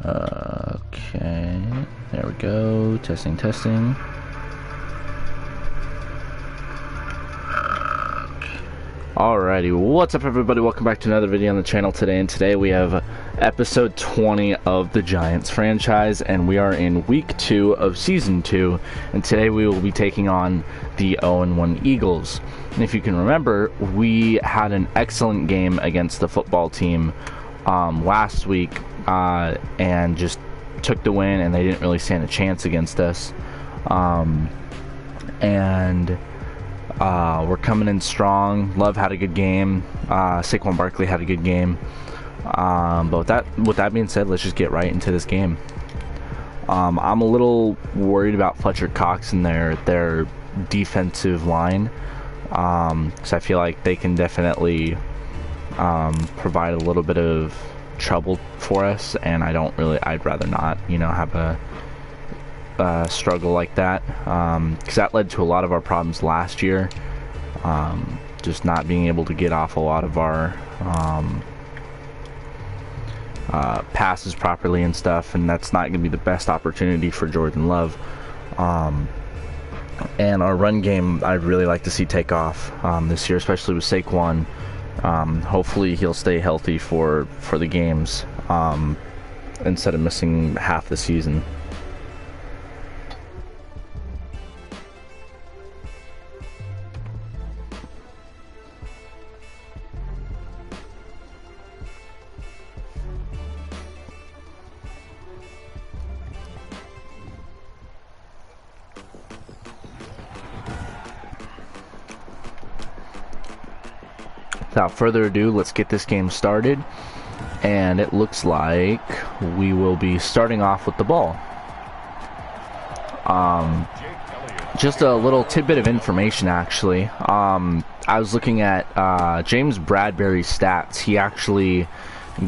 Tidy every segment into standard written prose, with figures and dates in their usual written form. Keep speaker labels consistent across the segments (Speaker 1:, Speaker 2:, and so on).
Speaker 1: Okay, there we go. Testing, testing. Alrighty, what's up everybody? Welcome back to another video on the channel today, and today we have episode 20 of the Giants franchise, and we are in week 2 of season 2, and today we will be taking on the 0-1 Eagles. And if you can remember, we had an excellent game against the football team last week, and just took the win, and they didn't really stand a chance against us. We're coming in strong. Love had a good game. Saquon Barkley had a good game. But with that being said, let's just get right into this game. I'm a little worried about Fletcher Cox and their defensive line, because I feel like they can definitely provide a little bit of trouble for us, and I'd rather not, have a struggle like that, because that led to a lot of our problems last year, just not being able to get off a lot of our passes properly and stuff, and that's not going to be the best opportunity for Jordan Love. And our run game, I'd really like to see take off this year, especially with Saquon. Hopefully he'll stay healthy for the games, instead of missing half the season. Without further ado, let's get this game started, and it looks like we will be starting off with the ball. Just a little tidbit of information, actually. I was looking at James Bradberry's stats. He actually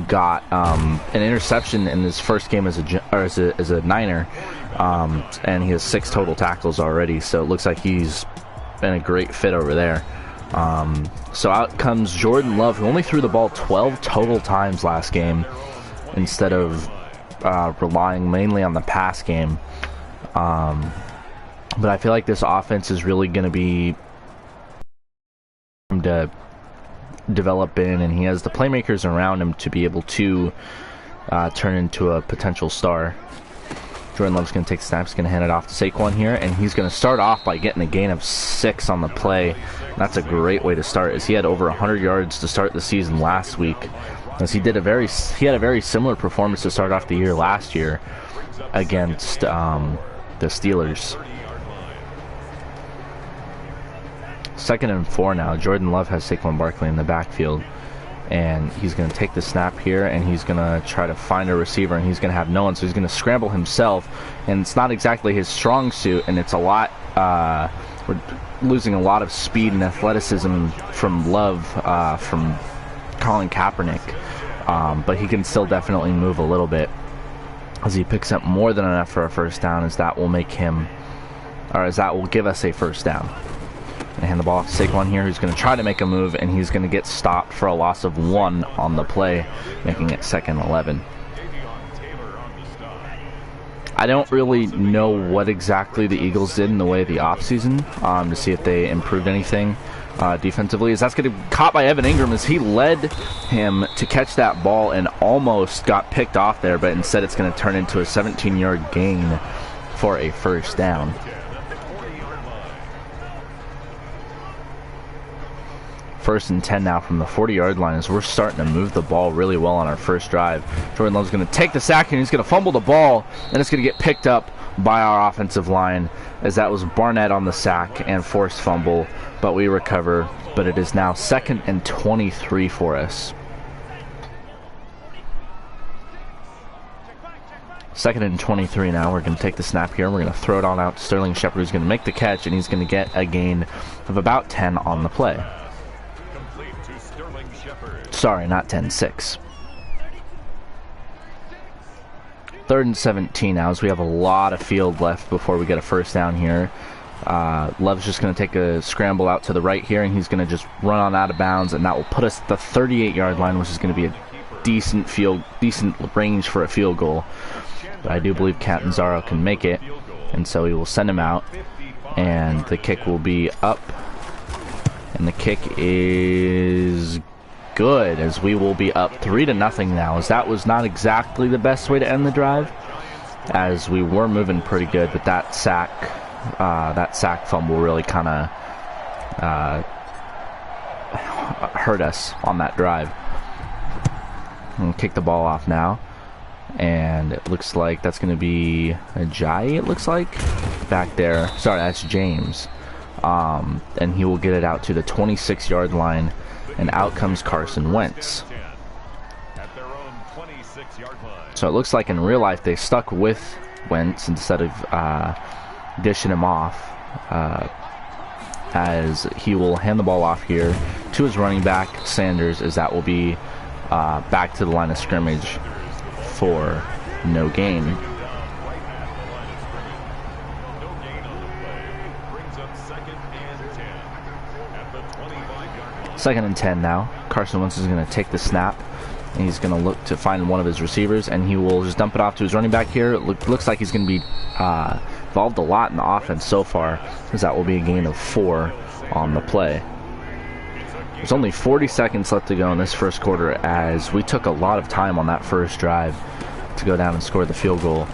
Speaker 1: got an interception in his first game as a Niner, and he has 6 total tackles already, so it looks like he's been a great fit over there. So out comes Jordan Love, who only threw the ball 12 total times last game, instead of relying mainly on the pass game. But I feel like this offense is really going to be to develop in, and he has the playmakers around him to be able to turn into a potential star. Jordan Love's going to take the snap. He's going to hand it off to Saquon here, and he's going to start off by getting a gain of 6 on the play. That's a great way to start, as he had over 100 yards to start the season last week, as he had a very similar performance to start off the year last year against the Steelers. 2nd and 4 now. Jordan Love has Saquon Barkley in the backfield, and he's going to take the snap here, and he's going to try to find a receiver, and he's going to have no one, so he's going to scramble himself, and it's not exactly his strong suit, and it's a lot, we're losing a lot of speed and athleticism from Love, from Colin Kaepernick, but he can still definitely move a little bit, as he picks up more than enough for a first down, as that will give us a first down. And hand the ball off to Saquon here, who's going to try to make a move, and he's going to get stopped for a loss of 1 on the play, making it 2nd and 11. I don't really know what exactly the Eagles did in the way of the offseason, to see if they improved anything defensively, as that's going to be caught by Evan Ingram, as he led him to catch that ball and almost got picked off there, but instead it's going to turn into a 17-yard gain for a first down. First and 10 now from the 40-yard line, as we're starting to move the ball really well on our first drive. Jordan Love's going to take the sack, and he's going to fumble the ball, and it's going to get picked up by our offensive line, as that was Barnett on the sack and forced fumble, but we recover. But it is now 2nd and 23 for us. 2nd and 23 now. We're going to take the snap here, and we're going to throw it on out to Sterling Shepard, who's going to make the catch, and he's going to get a gain of about 10 on the play. Sorry, not 10, 6. 3rd and 17 now, as we have a lot of field left before we get a first down here. Love's just going to take a scramble out to the right here, and he's going to just run on out of bounds, and that will put us at the 38-yard line, which is going to be a decent range for a field goal. But I do believe Catanzaro can make it, and so he will send him out, and the kick will be up, and the kick is good, as we will be up 3-0 now, as that was not exactly the best way to end the drive, as we were moving pretty good, but that sack fumble really kind of hurt us on that drive. And kick the ball off now, and it looks like that's going to be Ajayi, it looks like, back there. Sorry, that's James. And he will get it out to the 26-yard line, and out comes Carson Wentz. So it looks like in real life they stuck with Wentz instead of dishing him off, as he will hand the ball off here to his running back, Sanders, as that will be back to the line of scrimmage for no gain. Second and 10 now. Carson Wentz is going to take the snap, and he's going to look to find one of his receivers, and he will just dump it off to his running back here. It looks like he's going to be involved a lot in the offense so far, as that will be a gain of 4 on the play. There's only 40 seconds left to go in this first quarter, as we took a lot of time on that first drive to go down and score the field goal.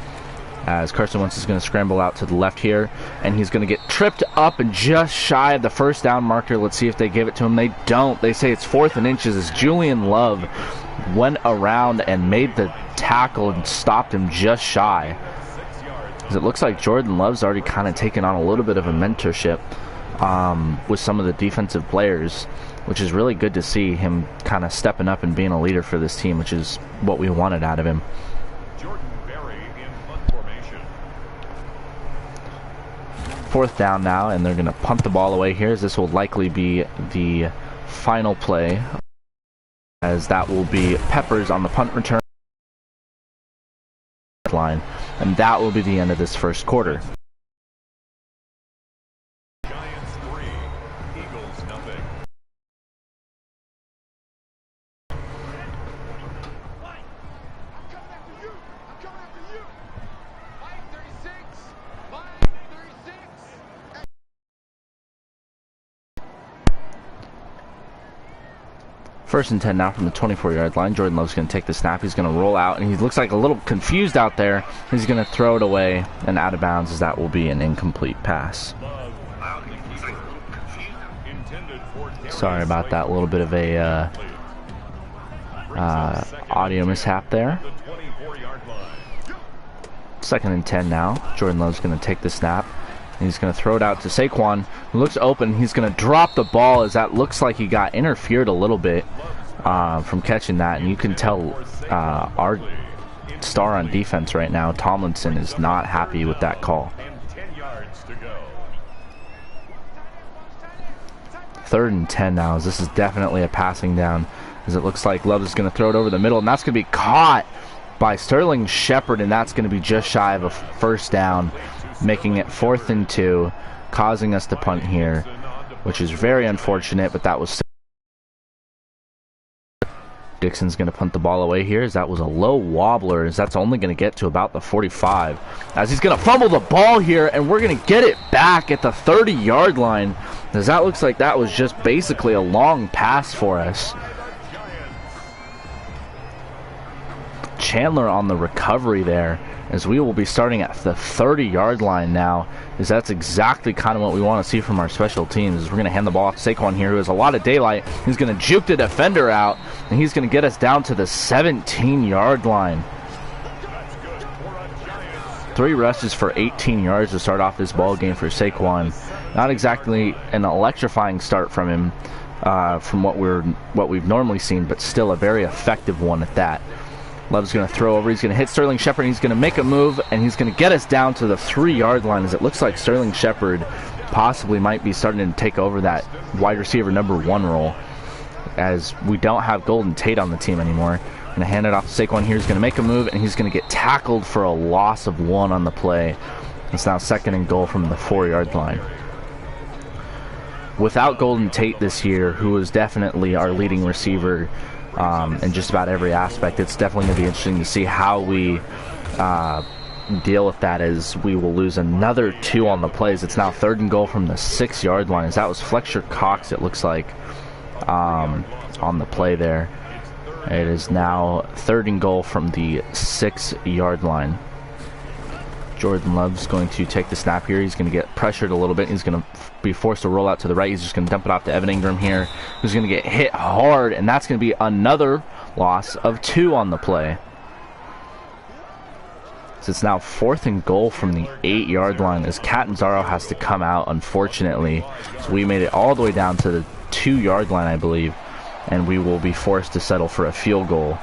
Speaker 1: As Carson Wentz is going to scramble out to the left here, and he's going to get tripped up and just shy of the first down marker. Let's see if they give it to him. They don't. They say it's 4th and inches, as Julian Love went around and made the tackle and stopped him just shy. As it looks like Jordan Love's already kind of taken on a little bit of a mentorship with some of the defensive players, which is really good to see him kind of stepping up and being a leader for this team, which is what we wanted out of him. Fourth down now, and they're going to punt the ball away here, as this will likely be the final play, as that will be Peppers on the punt return line, and that will be the end of this first quarter.
Speaker 2: Giants 3, Eagles nothing.
Speaker 1: First and 10 now from the 24-yard line. Jordan Love's going to take the snap. He's going to roll out, and he looks like a little confused out there. He's going to throw it away and out of bounds, as that will be an incomplete pass. Sorry about that. A little bit of a audio mishap there. Second and 10 now. Jordan Love's going to take the snap. He's going to throw it out to Saquon, who looks open. He's going to drop the ball, as that looks like he got interfered a little bit from catching that. And you can tell our star on defense right now, Tomlinson, is not happy with that call. Third and 10 now, as this is definitely a passing down, as it looks like Love is going to throw it over the middle, and that's going to be caught by Sterling Shepard, and that's going to be just shy of a first down, making it 4th and 2, causing us to punt here, which is very unfortunate, but that was... Dixon's going to punt the ball away here, as that was a low wobbler, as that's only going to get to about the 45, as he's going to fumble the ball here, and we're going to get it back at the 30-yard line, as that looks like that was just basically a long pass for us. Chandler on the recovery there, as we will be starting at the 30-yard line now, as that's exactly kind of what we want to see from our special teams. Is we're going to hand the ball off to Saquon here, who has a lot of daylight. He's going to juke the defender out, and he's going to get us down to the 17-yard line. 3 rushes for 18 yards to start off this ball game for Saquon. Not exactly an electrifying start from him, from what we've normally seen, but still a very effective one at that. Love's going to throw over. He's going to hit Sterling Shepard. He's going to make a move, and he's going to get us down to the 3-yard line, as it looks like Sterling Shepard possibly might be starting to take over that wide receiver number 1 role, as we don't have Golden Tate on the team anymore. I'm going to hand it off to Saquon here. He's going to make a move, and he's going to get tackled for a loss of 1 on the play. It's now 2nd and goal from the 4-yard line. without Golden Tate this year, who is definitely our leading receiver in just about every aspect, it's definitely going to be interesting to see how we deal with that, as we will lose another 2 on the plays. It's now 3rd and goal from the 6-yard line, as that was Fletcher Cox, it looks like, on the play there. It is now 3rd and goal from the 6-yard line. Jordan Love's going to take the snap here. He's going to get pressured a little bit. He's going to be forced to roll out to the right. He's just going to dump it off to Evan Ingram here, who's going to get hit hard, and that's going to be another loss of 2 on the play. So it's now 4th and goal from the 8-yard line, as Catanzaro has to come out, unfortunately. So we made it all the way down to the 2-yard line, I believe, and we will be forced to settle for a field goal,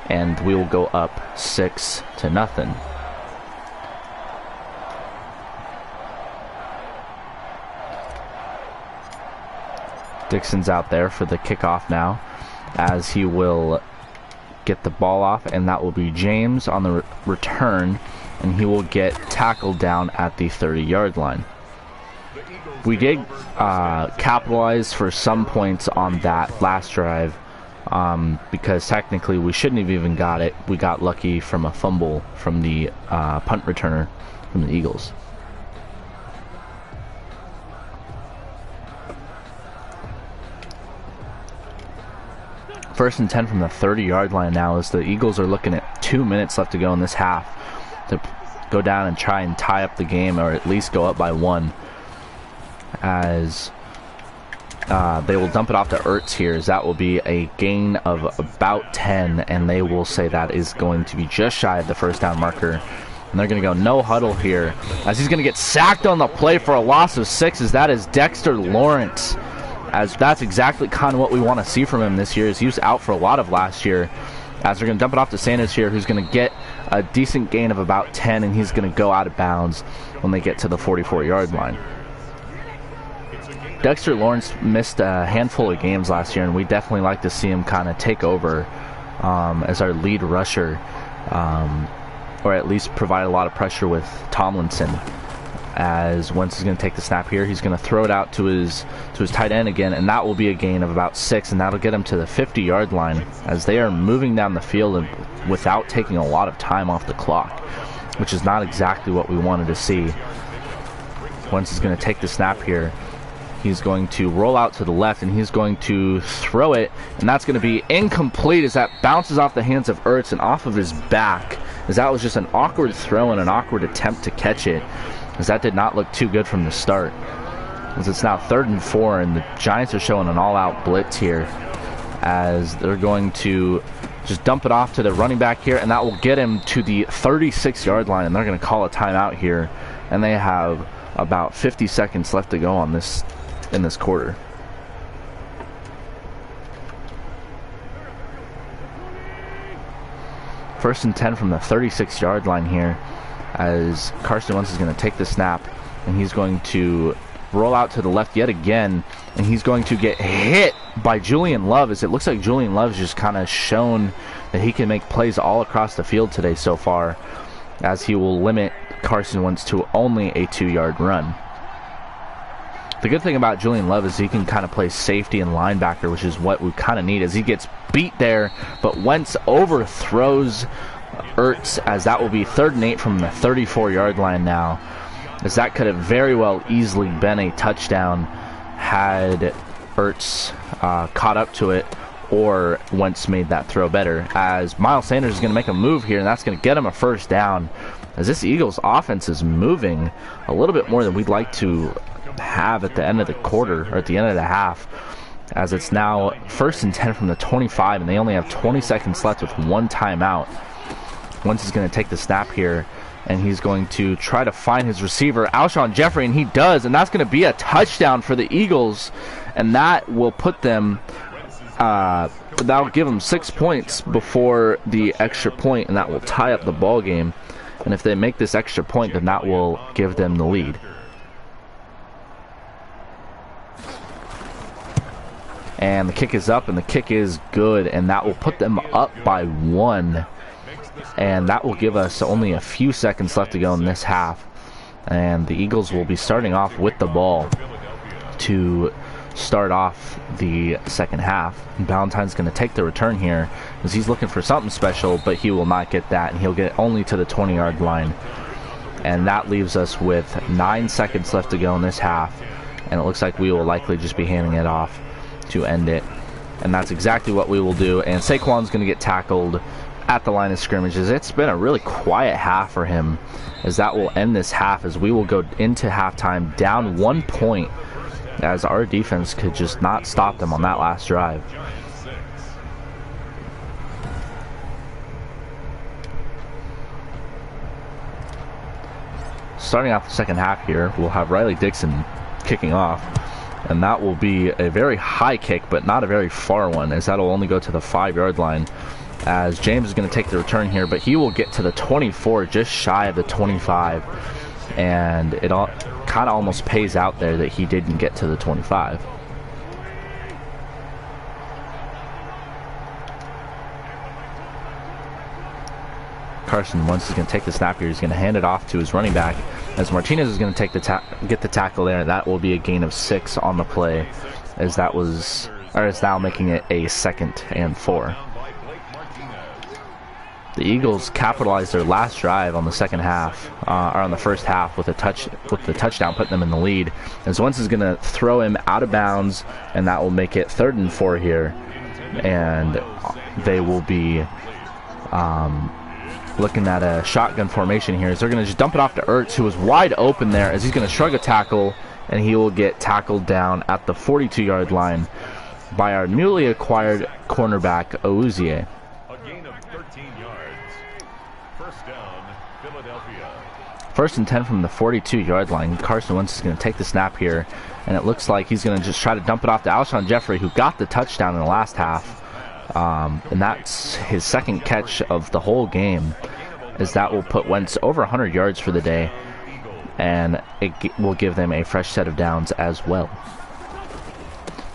Speaker 1: and we will go up 6-0. Dixon's out there for the kickoff now, as he will get the ball off, and that will be James on the return, and he will get tackled down at the 30-yard line. We did capitalize for some points on that last drive, because technically we shouldn't have even got it. We got lucky from a fumble from the punt returner from the Eagles. First and 10 from the 30-yard line now, as the Eagles are looking at 2 minutes left to go in this half to go down and try and tie up the game, or at least go up by 1, as they will dump it off to Ertz here, as that will be a gain of about 10, and they will say that is going to be just shy of the first down marker. And they're going to go no huddle here, as he's going to get sacked on the play for a loss of 6, as that is Dexter Lawrence. As that's exactly kind of what we want to see from him this year, as he was out for a lot of last year. As they're going to dump it off to Sanders here, who's going to get a decent gain of about 10, and he's going to go out of bounds when they get to the 44-yard line. Dexter Lawrence missed a handful of games last year, and we definitely like to see him kind of take over as our lead rusher, or at least provide a lot of pressure with Tomlinson. As Wentz is going to take the snap here, he's going to throw it out to his tight end again, and that will be a gain of about 6, and that'll get him to the 50-yard line, as they are moving down the field without taking a lot of time off the clock, which is not exactly what we wanted to see. Wentz is going to take the snap here. He's going to roll out to the left, and he's going to throw it, and that's going to be incomplete, as that bounces off the hands of Ertz and off of his back, as that was just an awkward throw and an awkward attempt to catch it, as that did not look too good from the start. As it's now 3rd and 4, and the Giants are showing an all-out blitz here, as they're going to just dump it off to the running back here, and that will get him to the 36-yard line, and they're going to call a timeout here, and they have about 50 seconds left to go on this in this quarter. First and 10 from the 36-yard line here, as Carson Wentz is going to take the snap, and he's going to roll out to the left yet again, and he's going to get hit by Julian Love, as it looks like Julian Love's just kind of shown that he can make plays all across the field today so far, as he will limit Carson Wentz to only a 2-yard run. The good thing about Julian Love is he can kind of play safety and linebacker, which is what we kind of need, as he gets beat there, but Wentz overthrows Ertz, as that will be 3rd and 8 from the 34-yard line now, as that could have very well easily been a touchdown had Ertz caught up to it, or Wentz made that throw better, as Miles Sanders is going to make a move here, and that's going to get him a first down, as this Eagles offense is moving a little bit more than we'd like to have at the end of the quarter, or at the end of the half, as it's now 1st and 10 from the 25, and they only have 20 seconds left with 1 timeout. Wentz is going to take the snap here, and he's going to try to find his receiver, Alshon Jeffrey, and he does, and that's going to be a touchdown for the Eagles, and that will put them, that'll give them 6 points before the extra point, and that will tie up the ball game. And if they make this extra point, then that will give them the lead. And the kick is up, and the kick is good, and that will put them up by 1. And that will give us only a few seconds left to go in this half. And the Eagles will be starting off with the ball. to start off the second half. And Ballantyne's going to take the return here as he's looking for something special, but he will not get that, and he'll get only to the 20-yard line. And that leaves us with 9 seconds left to go in this half, and it looks like we will likely just be handing it off to end it. And that's exactly what we will do. And Saquon's going to get tackled at the line of scrimmages. It's been a really quiet half for him, as that will end this half, as we will go into halftime down 1 point, as our defense could just not stop them on that last drive. Starting off the second half here, we'll have Riley Dixon kicking off, and that will be a very high kick, but not a very far one, as that'll only go to the 5-yard line, as James is going to take the return here, but he will get to the 24, just shy of the 25, and it all kind of almost pays out there that he didn't get to the 25. Carson Wentz is going to take the snap here. He's going to hand it off to his running back, as Martinez is going to take get the tackle there. That will be a gain of 6 on the play, as that was, or is now making it a 2nd and 4. The Eagles capitalized their last drive on the second half, or on the first half, with the touchdown, putting them in the lead. And so Wentz is going to throw him out of bounds, and that will make it 3rd and 4 here. And they will be looking at a shotgun formation here, as they're going to just dump it off to Ertz, who was wide open there, as he's going to shrug a tackle, and he will get tackled down at the 42-yard line by our newly acquired cornerback, Ouzier. First and 10 from the 42-yard line. Carson Wentz is going to take the snap here, and it looks like he's going to just try to dump it off to Alshon Jeffrey, who got the touchdown in the last half. And that's his 2nd catch of the whole game, as that will put Wentz over 100 yards for the day, and it will give them a fresh set of downs as well.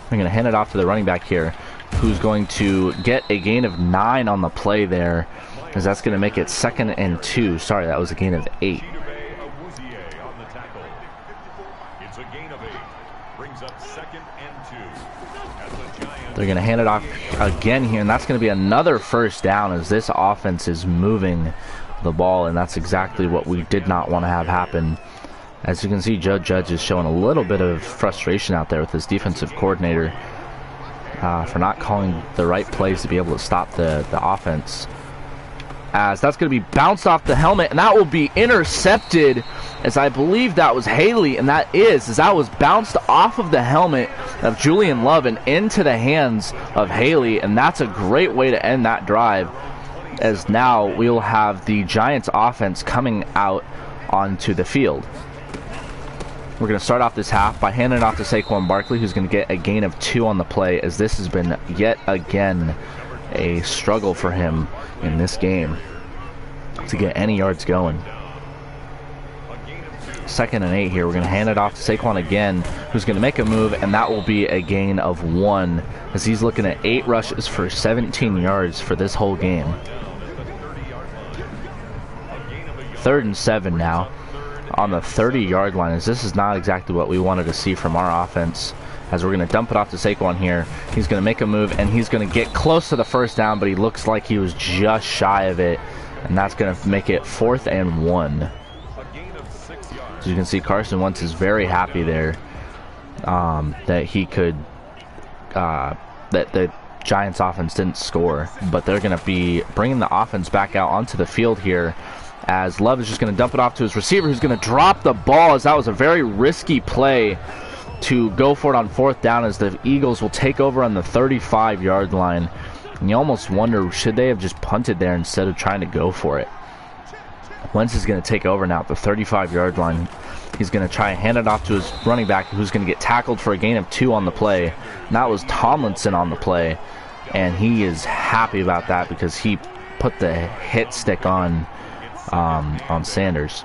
Speaker 1: I'm going to hand it off to the running back here, who's going to get a gain of 9 on the play there, as that's going to make it 2nd and 2. Sorry, that was a gain of 8. They're going to hand it off again here, and that's going to be another first down, as this offense is moving the ball, and that's exactly what we did not want to have happen. As you can see, Joe Judge is showing a little bit of frustration out there with his defensive coordinator for not calling the right plays to be able to stop the offense. As that's going to be bounced off the helmet, and that will be intercepted, as I believe that was Haley, and that is, as that was bounced off of the helmet of Julian Love and into the hands of Haley, and that's a great way to end that drive, as now we'll have the Giants offense coming out onto the field. We're going to start off this half by handing it off to Saquon Barkley, who's going to get a gain of 2 on the play, as this has been yet again a struggle for him in this game to get any yards going. 2nd and 8 here. We're going to hand it off to Saquon again, who's going to make a move, and that will be a gain of 1, as he's looking at 8 rushes for 17 yards for this whole game. 3rd and 7 now on the 30-yard line, as this is not exactly what we wanted to see from our offense, as we're going to dump it off to Saquon here. He's going to make a move, and he's going to get close to the first down, but he looks like he was just shy of it, and that's going to make it 4th and 1. As you can see, Carson Wentz is very happy there that he could that the Giants offense didn't score, but they're going to be bringing the offense back out onto the field here, as Love is just going to dump it off to his receiver, who's going to drop the ball, as that was a very risky play to go for it on 4th down, as the Eagles will take over on the 35-yard line. And you almost wonder, should they have just punted there instead of trying to go for it? Wentz is going to take over now at the 35-yard line. He's going to try and hand it off to his running back, who's going to get tackled for a gain of 2 on the play. And that was Tomlinson on the play, and he is happy about that, because he put the hit stick on Sanders.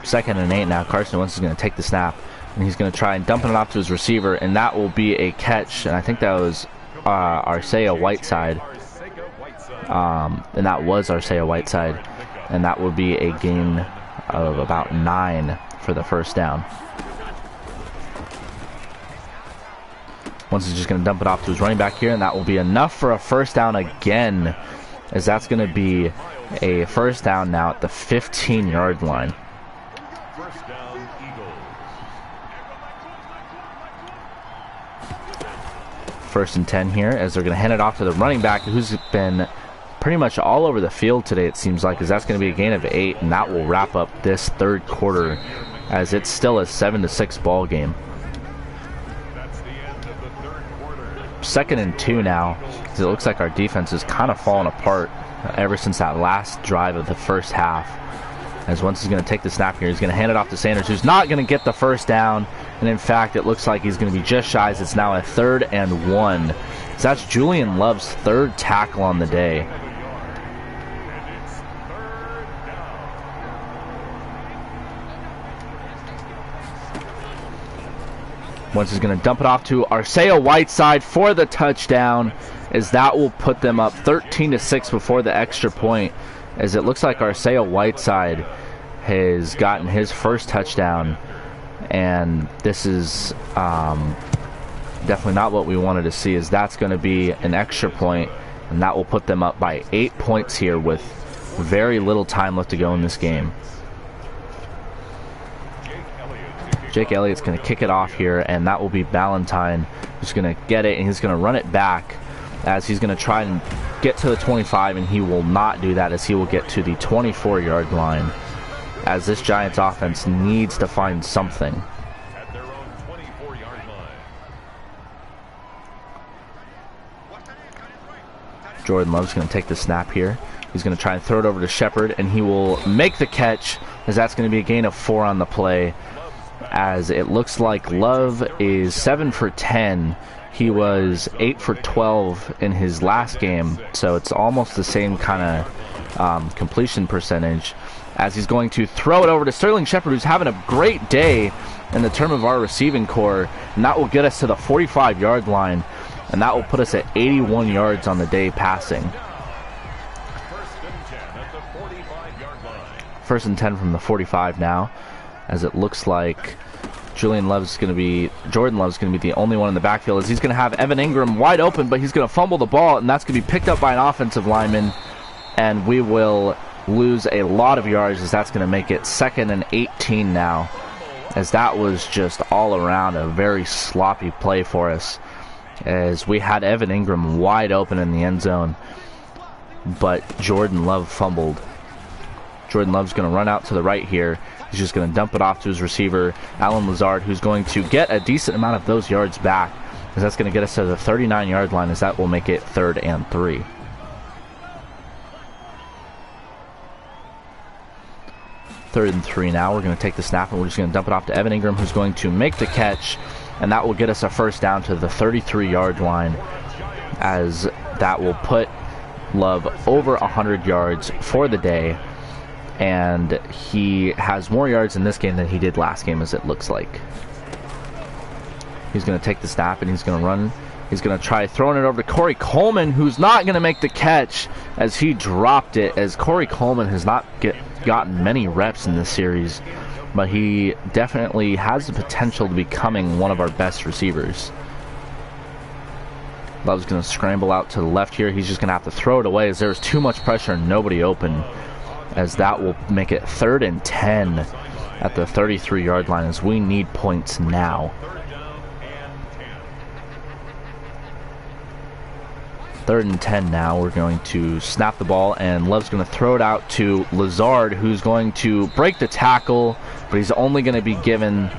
Speaker 1: 2nd and 8 now. Carson Wentz is going to take the snap, and he's going to try and dump it off to his receiver, and that will be a catch. And I think that was Arcega Whiteside, and that was Arcega Whiteside, and that would be a gain of about 9 for the first down. Once he's just going to dump it off to his running back here, and that will be enough for a first down again, as that's going to be a first down now at the 15-yard line.
Speaker 2: First down, Eagles.
Speaker 1: First and 10 here, as they're going to hand it off to the running back, who's been pretty much all over the field today, it seems like, as that's going to be a gain of 8, and that will wrap up this third quarter, as it's still a 7-6 ball game.
Speaker 2: That's the end of the third quarter.
Speaker 1: Second and 2 now, as it looks like our defense has kind of fallen apart ever since that last drive of the first half. As once he's going to take the snap here, he's going to hand it off to Sanders, who's not going to get the first down. And in fact, it looks like he's going to be just shy, as it's now a 3rd and 1. So that's Julian Love's 3rd tackle on the day.
Speaker 2: And it's third down.
Speaker 1: Once he's going to dump it off to Arceo Whiteside for the touchdown, as that will put them up 13-6 before the extra point, as it looks like Arceo Whiteside has gotten his first touchdown, and this is definitely not what we wanted to see, as that's going to be an extra point, and that will put them up by 8 points here with very little time left to go in this game. Jake Elliott's going to kick it off here, and that will be Ballantyne who's going to get it, and he's going to run it back, as he's going to try and get to the 25, and he will not do that, as he will get to the 24-yard line, as this Giants offense needs to find something.
Speaker 2: At their own 24-yard line.
Speaker 1: Jordan Love's going to take the snap here. He's going to try and throw it over to Shepard, and he will make the catch, as that's going to be a gain of 4 on the play, as it looks like Love is 7 for 10. He was 8 for 12 in his last game, so it's almost the same kind of completion percentage, as he's going to throw it over to Sterling Shepard, who's having a great day in the term of our receiving core, and that will get us to the 45-yard line, and that will put us at 81 yards on the day passing.
Speaker 2: First and 10 at the 45-yard line.
Speaker 1: First and 10 from the 45 now, as it looks like Jordan Love's going to be the only one in the backfield, as he's going to have Evan Ingram wide open, but he's going to fumble the ball, and that's going to be picked up by an offensive lineman, and we will lose a lot of yards, as that's going to make it 2nd and 18 now, as that was just all around a very sloppy play for us, as we had Evan Ingram wide open in the end zone, but Jordan Love fumbled. Jordan Love's going to run out to the right here. He's just going to dump it off to his receiver, Alan Lazard, who's going to get a decent amount of those yards back, as that's going to get us to the 39-yard line, as that will make it 3rd and 3. Third and 3 now. We're going to take the snap, and we're just going to dump it off to Evan Ingram, who's going to make the catch, and that will get us a first down to the 33-yard line, as that will put Love over 100 yards for the day. And he has more yards in this game than he did last game, as it looks like. He's going to take the snap, and he's going to run. He's going to try throwing it over to Corey Coleman, who's not going to make the catch, as he dropped it, as Corey Coleman has not gotten many reps in this series, but he definitely has the potential to becoming one of our best receivers. Love's going to scramble out to the left here. He's just going to have to throw it away, as there's too much pressure and nobody open, as that will make it 3rd and 10 at the 33-yard line, as we need points now. Third and 10 now. We're going to snap the ball, and Love's going to throw it out to Lazard, who's going to break the tackle, but he's only going to be given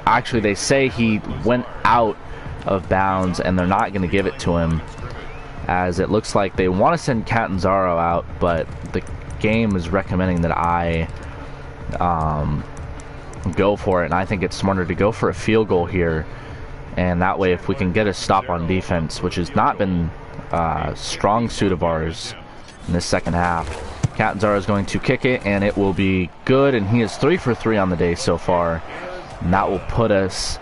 Speaker 1: actually, they say he went out of bounds, and they're not going to give it to him, as it looks like they want to send Catanzaro out, but the game is recommending that I go for it, and I think it's smarter to go for a field goal here, and that way if we can get a stop on defense, which has not been a strong suit of ours in this second half. Catanzaro is going to kick it, and it will be good, and he is 3 for 3 on the day so far, and that will put us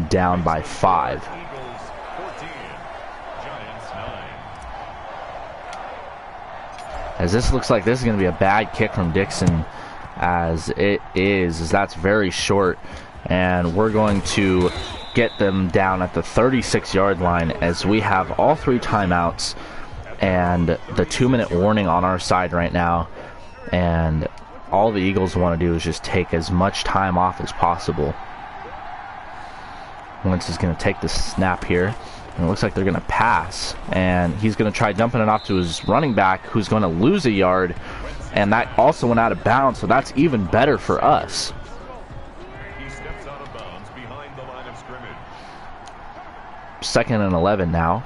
Speaker 1: down by 5.
Speaker 2: Eagles 14, Giants 9.
Speaker 1: As this looks like this is going to be a bad kick from Dixon, as it is, as that's very short, and we're going to get them down at the 36-yard line as we have all 3 timeouts and the 2-minute warning on our side right now. And all the Eagles want to do is just take as much time off as possible. Wentz is going to take the snap here. And it looks like they're going to pass. And he's going to try dumping it off to his running back, who's going to lose a yard. And that also went out of bounds, so that's even better for us.
Speaker 2: He steps out of bounds behind the line of scrimmage.
Speaker 1: 2nd and 11 now,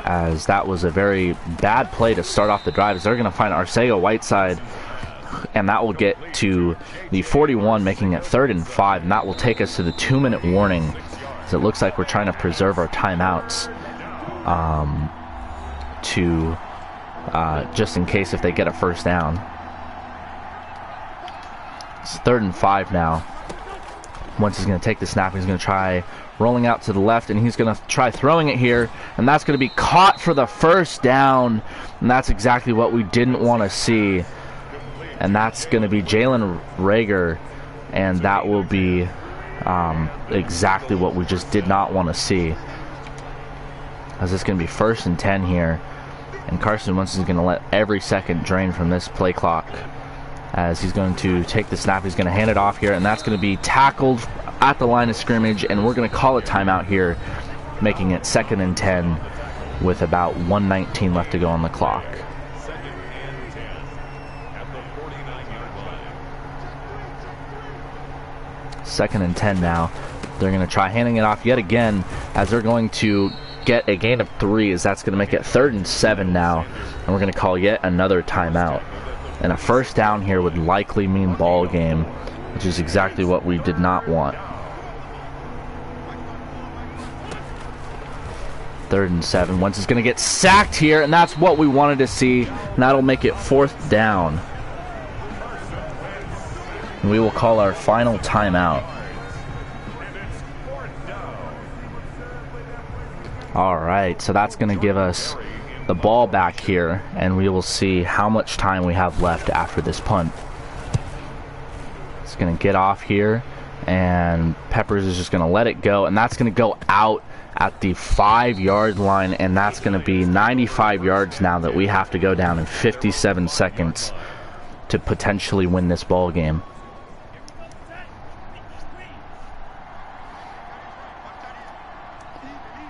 Speaker 1: as that was a very bad play to start off the drive. As they're going to find Arcega-Whiteside, and that will get to the 41, making it 3rd and 5, and that will take us to the 2-minute warning. So it looks like we're trying to preserve our timeouts just in case if they get a first down. It's 3rd and 5 now. Wentz is going to take the snap. He's going to try rolling out to the left, and he's going to try throwing it here, and that's going to be caught for the first down, and that's exactly what we didn't want to see. And that's going to be Jalen Reagor, and that will be exactly what we just did not want to see. As it's going to be 1st and 10 here, and Carson Wentz is going to let every second drain from this play clock. As he's going to take the snap, he's going to hand it off here, and that's going to be tackled at the line of scrimmage, and we're going to call a timeout here, making it 2nd and 10 with about 1:19 left to go on the clock.
Speaker 2: 2nd and 10 at the 49-yard line.
Speaker 1: 2nd and 10 now. They're going to try handing it off yet again, as they're going to get a gain of 3, as that's going to make it 3rd and 7 now, and we're going to call yet another timeout. And a first down here would likely mean ball game, which is exactly what we did not want. 3rd and 7. Wentz is going to get sacked here, and that's what we wanted to see, and that'll make it 4th down. And we will call our final timeout. All right, so that's going to give us the ball back here, and we will see how much time we have left after this punt. It's going to get off here, and Peppers is just going to let it go, and that's going to go out at the 5-yard line, and that's going to be 95 yards now that we have to go down in 57 seconds to potentially win this ball game.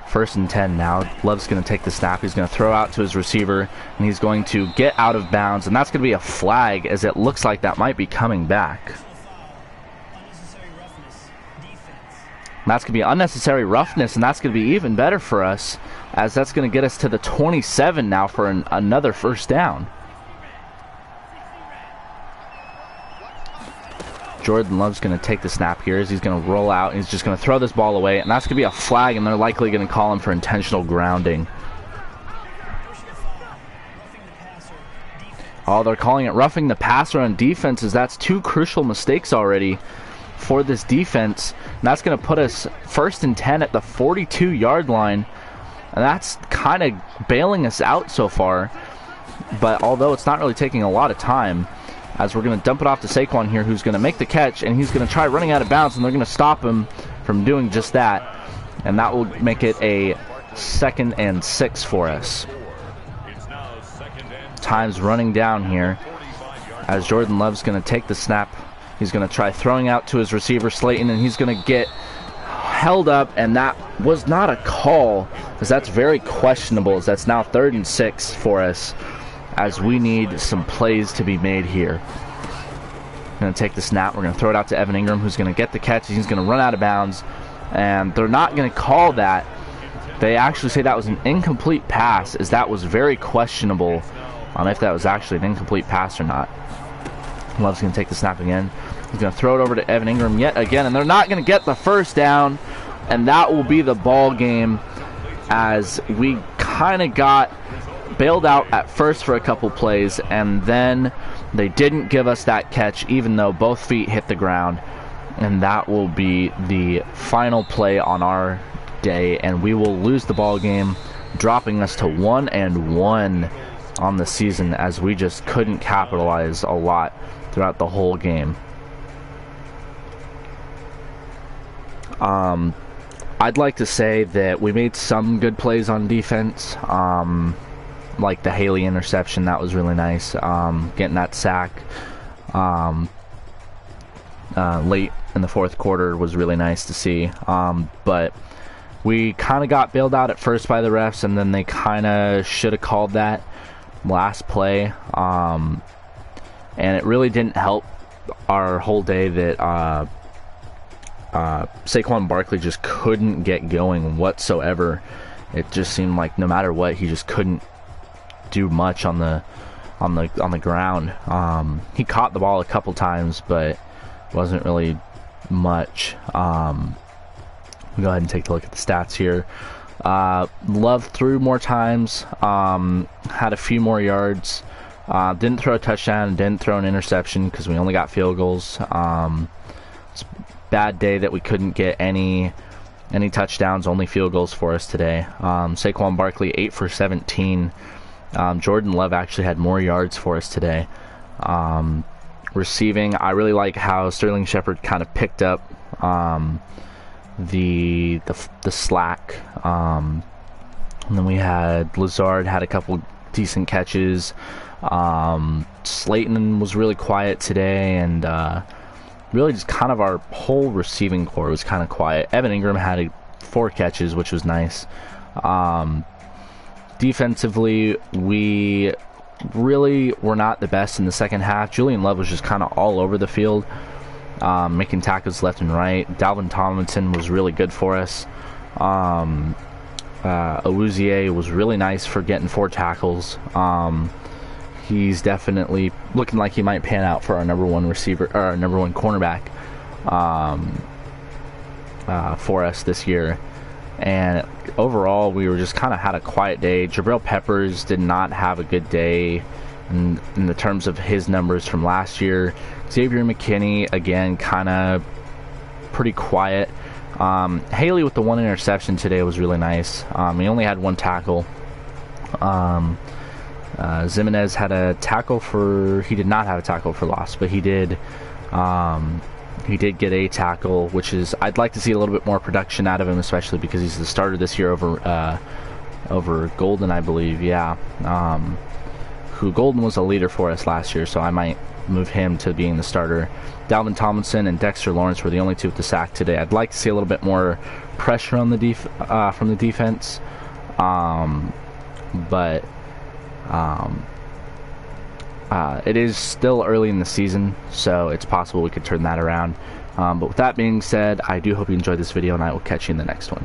Speaker 1: First and 10 now. Love's going to take the snap. He's going to throw out to his receiver, and he's going to get out of bounds, and that's going to be a flag, as it looks like that might be coming back. That's going to be unnecessary roughness, and that's going to be even better for us, as that's going to get us to the 27 now for another first down. Jordan Love's going to take the snap here, as he's going to roll out, and he's just going to throw this ball away, and that's going to be a flag, and they're likely going to call him for intentional grounding. Oh, they're calling it roughing the passer on defense, as that's 2 crucial mistakes already for this defense, and that's going to put us 1st and 10 at the 42-yard line, and that's kind of bailing us out so far. But although it's not really taking a lot of time, as we're going to dump it off to Saquon here, who's going to make the catch, and he's going to try running out of bounds, and they're going to stop him from doing just that, and that will make it a 2nd and 6 for us. Time's running down here, as Jordan Love's going to take the snap. He's going to try throwing out to his receiver, Slayton, and he's going to get held up, and that was not a call, because that's very questionable, as that's now 3rd and 6 for us, as we need some plays to be made here. Going to take the snap. We're going to throw it out to Evan Ingram, who's going to get the catch. He's going to run out of bounds, and they're not going to call that. They actually say that was an incomplete pass, as that was very questionable on if that was actually an incomplete pass or not. Love's going to take the snap again. He's going to throw it over to Evan Ingram yet again, and they're not going to get the first down, and that will be the ball game, as we kind of got bailed out at first for a couple plays, and then they didn't give us that catch, even though both feet hit the ground, and that will be the final play on our day, and we will lose the ball game, dropping us to 1-1 on the season, as we just couldn't capitalize a lot throughout the whole game. I'd like to say that we made some good plays on defense, like the Haley interception. That was really nice. Getting that sack late in the fourth quarter was really nice to see. But we kind of got bailed out at first by the refs, and then they kind of should have called that last play. And it really didn't help our whole day that Saquon Barkley just couldn't get going whatsoever. It just seemed like no matter what, he just couldn't do much on the ground. He caught the ball a couple times, but wasn't really much. We'll go ahead and take a look at the stats here. Love threw more times, had a few more yards, didn't throw a touchdown, didn't throw an interception because we only got field goals. It's a bad day that we couldn't get any touchdowns, only field goals for us today. Saquon Barkley 8 for 17. Jordan Love actually had more yards for us today. Receiving, I really like how Sterling Shepard kind of picked up the slack. And then we had Lazard had a couple decent catches. Slayton was really quiet today, and really just kind of our whole receiving core was kind of quiet. Evan Ingram had 4 catches, which was nice. Defensively, we really were not the best in the second half. Julian Love was just kind of all over the field, making tackles left and right. Dalvin Tomlinson was really good for us. Awuzie was really nice for getting 4 tackles. He's definitely looking like he might pan out for our number 1 receiver, or our number 1 cornerback for us this year. And overall, we were just kind of had a quiet day. Jabril Peppers did not have a good day in the terms of his numbers from last year. Xavier McKinney, again, kind of pretty quiet. Haley with the 1 interception today was really nice. He only had 1 tackle. Zimenez had a tackle for... He did not have a tackle for loss, but he did get a tackle, which is... I'd like to see a little bit more production out of him, especially because he's the starter this year over Golden, I believe. Yeah. Who Golden was a leader for us last year, so I might move him to being the starter. Dalvin Tomlinson and Dexter Lawrence were the only 2 with the sack today. I'd like to see a little bit more pressure on the from the defense, but it is still early in the season, so it's possible we could turn that around. But with that being said, I do hope you enjoyed this video, and I will catch you in the next one.